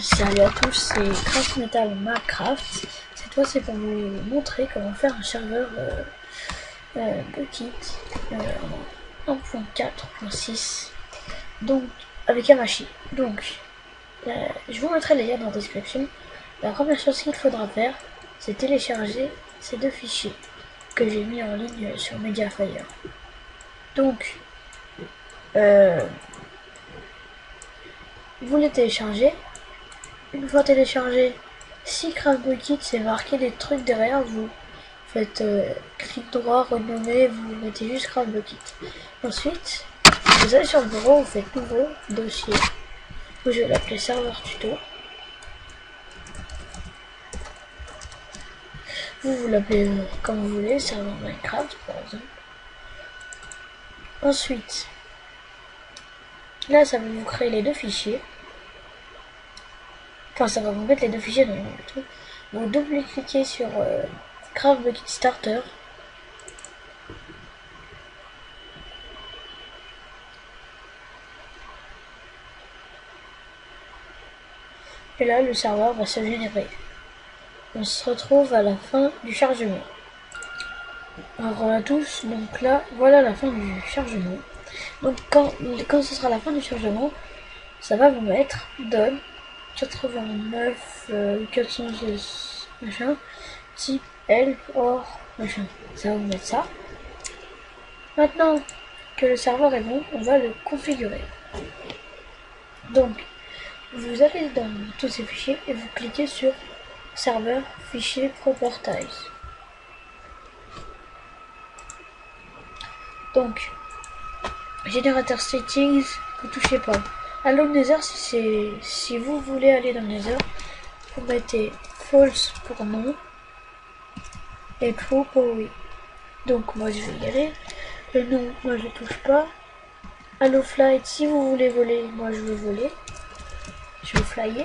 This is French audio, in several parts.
Salut à tous, c'est Craft Metal Minecraft. Cette fois, c'est pour vous montrer comment faire un serveur petit 1.4.6, donc avec Amashi. Donc, je vous mettrai les liens dans la description. La première chose qu'il faudra faire, c'est télécharger ces deux fichiers que j'ai mis en ligne sur Mediafire. Donc, vous les téléchargez. Une fois téléchargé, si Craft Bucket c'est marqué des trucs derrière, vous faites clic droit, renommer, vous mettez juste Craft Bucket. Ensuite, vous allez sur le bureau, vous faites nouveau dossier. Je vais l'appeler serveur tuto. Vous l'appelez comme vous voulez, serveur Minecraft par exemple. Ensuite, là ça va vous créer les deux fichiers. Enfin, ça va vous mettre les deux fichiers dans le truc. Vous double-cliquez sur Craft Bucket Starter. Et là, le serveur va se générer. On se retrouve à la fin du chargement. Alors à tous, donc là, voilà la fin du chargement. Donc quand ce sera la fin du chargement, ça va vous mettre donne 89 416 machin type L or machin. Ça va vous mettre ça. Maintenant que le serveur est bon, on va le configurer. Donc vous allez dans tous ces fichiers et vous cliquez sur serveur fichier properties. Donc générateur settings, vous touchez pas. Allo Nether, si vous voulez aller dans le Nether, vous mettez false pour non et true pour oui. Donc moi je vais y aller. Le non, moi je touche pas. Allo flight, si vous voulez voler, moi je veux voler. Je veux flyer.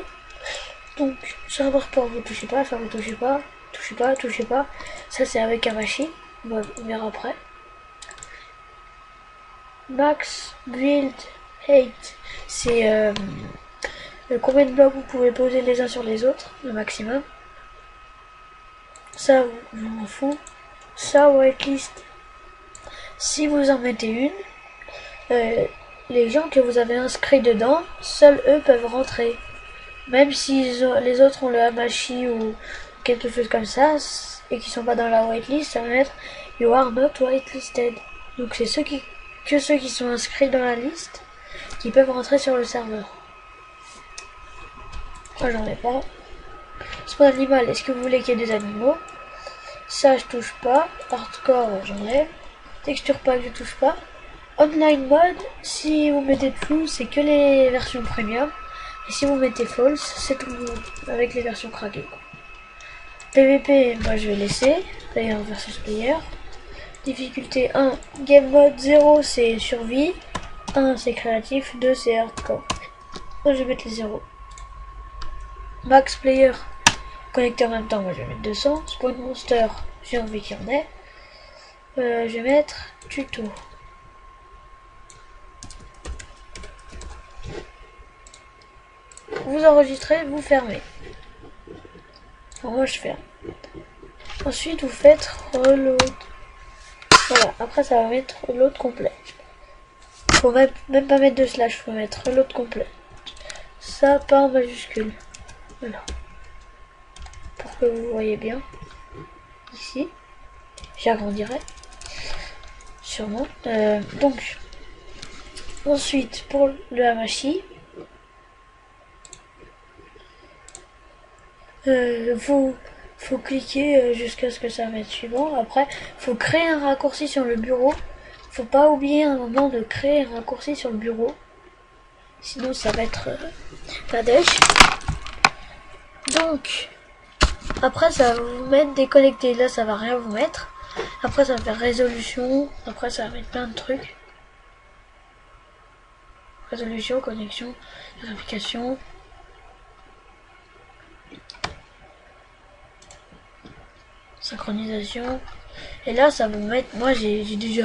Donc serveur port, vous touchez pas, enfin vous touchez pas, touchez pas. Ça c'est avec Amashi, on verra après. Max build height, c'est combien de blocs vous pouvez poser les uns sur les autres, le maximum. Ça, je m'en fous. Ça, whitelist, si vous en mettez une, les gens que vous avez inscrits dedans, seuls eux peuvent rentrer. Même si les autres ont le Hamachi ou quelque chose comme ça, et qui sont pas dans la whitelist, ça va mettre You are not whitelisted. Donc c'est que ceux qui sont inscrits dans la liste qui peuvent rentrer sur le serveur. Moi j'en ai pas. Spawn animal, est-ce que vous voulez qu'il y ait des animaux? Ça je touche pas. Hardcore j'en ai. Texture pack je touche pas. Online mode, si vous mettez true, c'est que les versions premium. Et si vous mettez false, c'est tout avec les versions craquées. PVP, moi je vais laisser. Player versus player. Difficulté 1, game mode 0 c'est survie. 1 c'est créatif, 2 c'est hardcore. Moi je vais mettre les 0. Max player, connecté en même temps, moi je vais mettre 200. Spawn monster, j'ai envie qu'il y en ait. Je vais mettre tuto. Vous enregistrez, vous fermez. Alors moi je ferme. Ensuite vous faites reload. Voilà, après ça va mettre reload complet. Faut même pas mettre de slash, faut mettre reload complet. Ça pas en majuscule. Voilà. Pour que vous voyez bien. Ici. J'agrandirai. Sûrement. Donc. Ensuite, pour le Hamachi. Faut cliquer jusqu'à ce que ça mette suivant. Après, faut créer un raccourci sur le bureau. Faut pas oublier un moment de créer un raccourci sur le bureau. Sinon, ça va être la dèche. Donc, après, ça va vous mettre déconnecté. Là, ça va rien vous mettre. Après, ça va faire résolution. Après, ça va mettre plein de trucs. Résolution, connexion, vérification. Synchronisation. Et là ça va vous mettre, moi j'ai déjà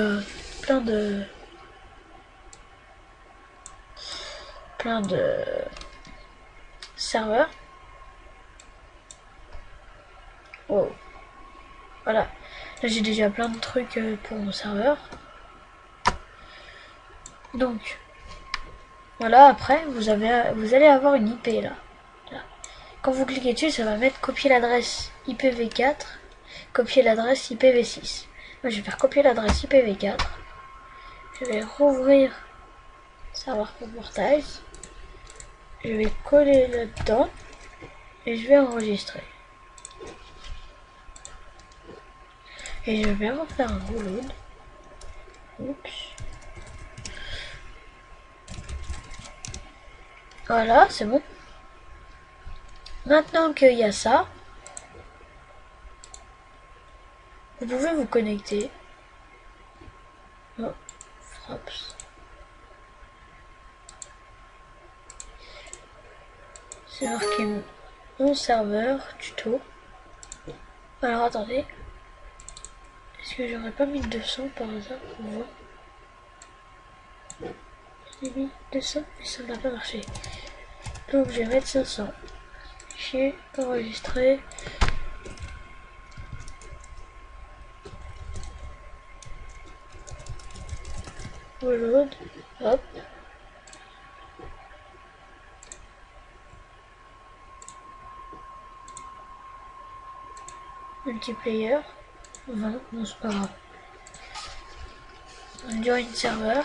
plein de serveur. Wow. Voilà. Là j'ai déjà plein de trucs pour mon serveur. Donc voilà, après vous allez avoir une IP là. Quand vous cliquez dessus, ça va mettre copier l'adresse IPv4, copier l'adresse IPv6. Moi je vais faire copier l'adresse IPv4. Je vais rouvrir serveur pour portage. Je vais coller là-dedans et je vais enregistrer. Et je vais refaire un reload. Oups. Voilà, c'est bon. Maintenant qu'il y a ça, vous pouvez vous connecter. Oh, Fraps. C'est marqué mon serveur tuto. Alors attendez. Est-ce que j'aurais pas mis 200 par hasard pour voir? J'ai mis 200 et ça n'a pas marché. Donc je vais mettre 500. J'ai enregistré. Reload. Hop. Multiplayer. 20. Non, c'est pas grave. Join serveur.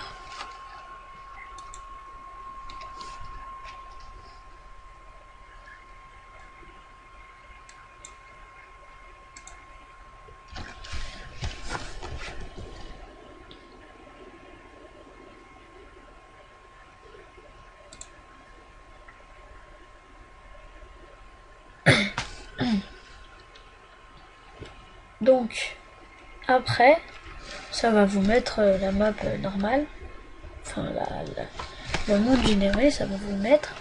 Donc, après, ça va vous mettre la map normale. Enfin, le monde généré, ça va vous le mettre.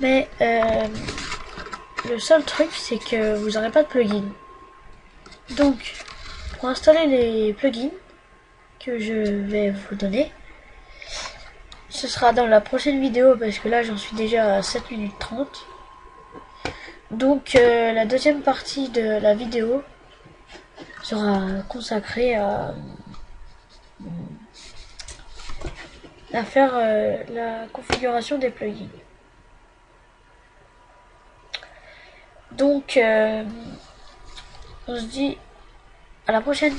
Mais le seul truc, c'est que vous n'aurez pas de plugin. Donc, pour installer les plugins que je vais vous donner, ce sera dans la prochaine vidéo parce que là, j'en suis déjà à 7 minutes 30. Donc, la deuxième partie de la vidéo sera consacrée à faire la configuration des plugins. Donc, on se dit à la prochaine.